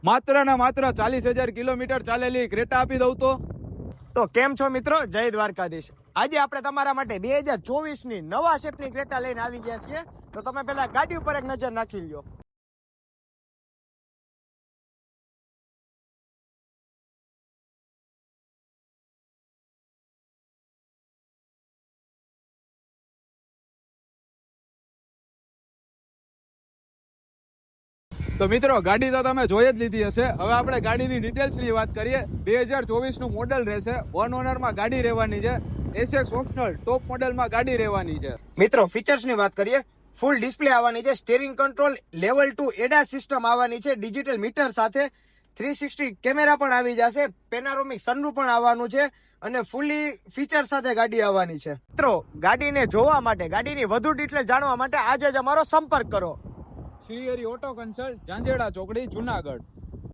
માત્ર ને માત્ર 40,000 કિલોમીટર ચાલેલી ક્રેટા આપી દઉં તો કેમ છો મિત્રો, જય દ્વારકાધીશ। આજે આપણે તમારા માટે 2024 ની નવા શેપની ક્રેટા લઈને આવી ગયા છીએ। તો તમે પહેલા ગાડી ઉપર એક નજર નાખી લ્યો। તો મિત્રો ગાડી તો તમે જોઈ જ લીધી હશે। હવે આપણે ગાડીની ડિટેલ્સની વાત કરીએ। 2024 નું મોડલ રહેશે, વન ઓનરમાં ગાડી રહેવાની છે, એસએક્સ ઓપ્શનલ ટોપ મોડલમાં ગાડી રહેવાની છે। મિત્રો ફીચર્સની વાત કરીએ, ફૂલ ડિસ્પ્લે આવવાની છે, steering control, level 2 ADAS system આવવાની છે, ડિજિટલ મીટર સાથે 360 કેમેરા પણ આવી જશે, પેનારોમિક સનરૂફ પણ આવવાનું છે અને ફૂલી ફીચર સાથે ગાડી આવવાની છે। મિત્રો ગાડીને જોવા માટે, ગાડીની વધુ ડિટેલ જાણવા માટે આજે જ અમારો સંપર્ક કરો। શ્રી હરિ ઓટો કન્સલ્ટ, જાંજેડા ચોકડી, જુનાગઢ।